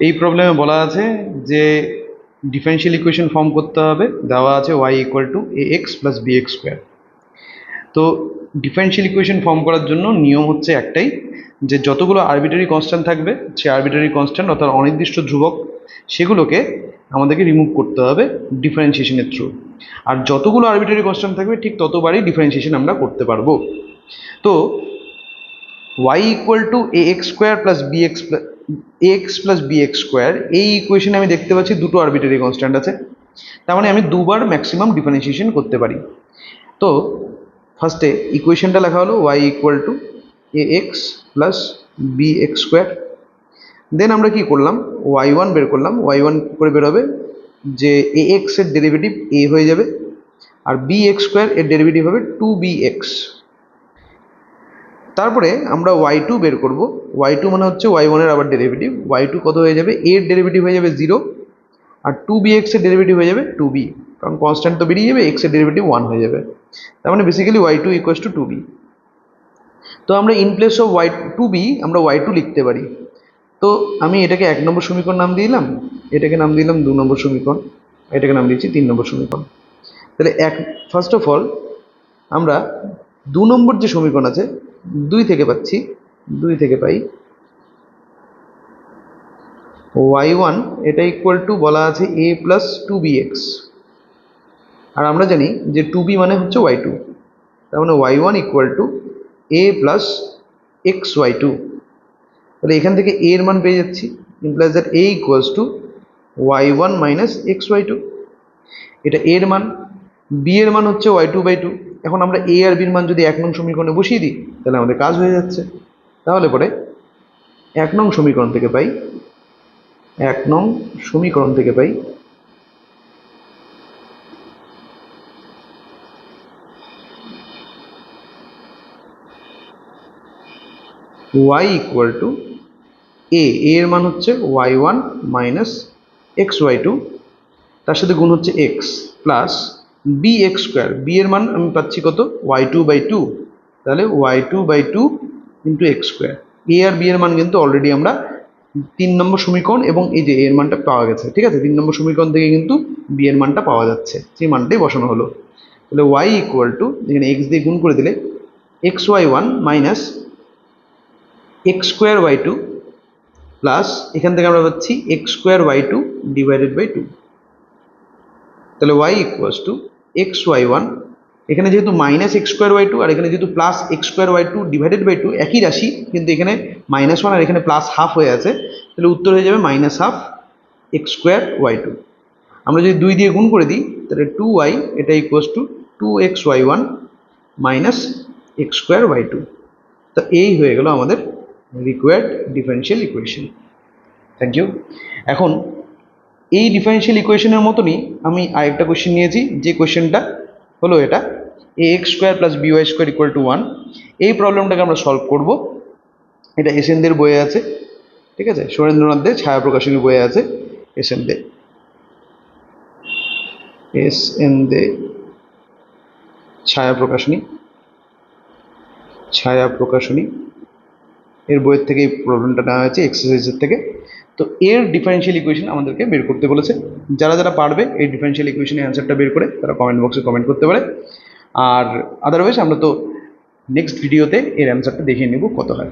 এই প্রবলেমে বলা আছে যে ডিফারেনশিয়াল ইকুয়েশন ফর্ম করতে হবে, দেওয়া আছে y equal to A x plus B x square. তো ডিফারেনশিয়াল ইকুয়েশন ফর্ম করার জন্য নিয়ম হচ্ছে একটাই, যে যতগুলো আরবিটারি কনস্ট্যান্ট থাকবে সে আরবিটারি কনস্ট্যান্ট অর্থাৎ অনির্দিষ্ট ধ্রুবক সেগুলোকে আমাদেরকে রিমুভ করতে হবে ডিফারেন্সিয়েশনের থ্রু। আর যতগুলো আরবিটারি কনস্ট্যান্ট থাকবে ঠিক ততবারই ডিফারেন্সিয়েশন আমরা করতে পারবো। তো y equal to A x square plus B x x plus B x square, এই ইকুয়েশনে আমি দেখতে পাচ্ছি দুটো আরবিটারি কনস্ট্যান্ট আছে, তার মানে আমি দুবার ম্যাক্সিমাম ডিফারেন্সিয়েশন করতে পারি। তো ফার্স্টে ইকুয়েশনটা লেখা হলো y equal to A x plus B x square. Then আমরা কি করলাম, y1 বের করলাম। y1 করে বের হবে যে এ এক্স এর ডেরিভেটিভ a হয়ে যাবে, আর বি এক্স স্কোয়ার এর ডেরিভেটিভ হবে 2bx। তারপরে আমরা y2 বের করব। y2 মানে হচ্ছে y1 এর আবার ডেরিভেটিভ। y2 কত হয়ে যাবে, a এর ডেরিভেটিভ হয়ে যাবে 0, আর 2bx এর ডেরিভেটিভ হয়ে যাবে 2b, কারণ কনস্ট্যান্ট তো বেরিয়ে যাবে, x এর ডেরিভেটিভ 1 হয়ে যাবে। তার মানে basically y2 equals to 2b। তো আমরা ইন প্লেস অফ y2b আমরা y2 লিখতে পারি। তো আমি এটাকে 1 নম্বর সমীকরণ নাম দিলাম, এটাকে নাম দিলাম 2 নম্বর সমীকরণ, এটাকে নাম দিচ্ছি 3 নম্বর সমীকরণ। তাহলে ফার্স্ট অফ অল আমরা 2 নম্বর যে সমীকরণ আছে 2 থেকে পাচ্ছি, 2 থেকে পাই y1 এটা ইকুয়াল টু বলা আছে a প্লাস 2bx, আর আমরা জানি যে 2b মানে হচ্ছে y2, তার মানে y1 equal to a plus xy2। তাহলে এখান থেকে a এর মান পেয়ে যাচ্ছি, implies that a equals to y1 minus xy2। এটা a এর মান, b এর মান হচ্ছে y2/2। এখন আমরা a আর b এর মান যদি 1 নং সমীকরণে বসিয়ে দিই তাহলে আমাদের কাজ হয়ে যাচ্ছে। তাহলে পরে 1 নং সমীকরণ থেকে পাই, 1 নং সমীকরণ থেকে পাই y ইকুয়াল টু a এর মান হচ্ছে y1 মাইনাস xy2, তার সাথে গুণ হচ্ছে x plus B x square. B এর মান আমি পাচ্ছি কত, y2/2, তাহলে y2/2 into x square. A আর বি এর মান কিন্তু অলরেডি আমরা 3 নম্বর সমীকরণ এবং এই যে এর মানটা পাওয়া গেছে, ঠিক আছে। 3 নম্বর সমীকরণ থেকে কিন্তু বি এর মানটা পাওয়া যাচ্ছে, সেই মানটাই বসানো হলো। তাহলে y ইকুয়াল টু, এখানে x দিয়ে গুণ করে দিলে xy1 minus x square y2 plus এখান থেকে আমরা পাচ্ছি x square y2 divided by 2। তাহলে y equals to x y one, এখানে যেহেতু মাইনাস এক্স স্কোয়ার y2 আর এখানে যেহেতু plus x square y2 divided by 2, একই রাশি কিন্তু এখানে -1 আর এখানে +1/2 হয়ে আছে, তাহলে উত্তর হয়ে যাবে -1/2 এক্স স্কোয়ার y2। আমরা যদি 2 দিয়ে গুণ করে দিই তাহলে 2y এটা equals to 2xy1 minus x square y2। তো এই হয়ে গেল আমাদের required differential equation. Thank you. এখন এই ডিফারেনশিয়াল ইকুয়েশনের মতনই আমি আরেকটা কোয়েশ্চেন নিয়েছি, যে কোয়েশ্চেনটা হলো এটা A x square plus B Y square equal to 1। এই প্রবলেমটাকে আমরা সলভ করব। এটা এসএন দের বইয়ে আছে, ঠিক আছে, সুরেন্দ্রনাথ দে ছায়া প্রকাশনী বইয়ে আছে, এসএন দে ছায়া প্রকাশনী এর বইয়ের থেকে এই প্রবলেমটা নেওয়া হয়েছে, এক্সারসাইজের থেকে। তো এর ডিফারেনশিয়াল ইকুয়েশন আমাদেরকে বের করতে বলেছে। যারা যারা পারবে এই ডিফারেনশিয়াল ইকুয়েশনের অ্যান্সারটা বের করে তারা কমেন্ট বক্সে কমেন্ট করতে পারে। আর আদারওয়াইজ আমরা তো নেক্সট ভিডিওতে এর অ্যান্সারটা দেখিয়ে নেব কত হয়।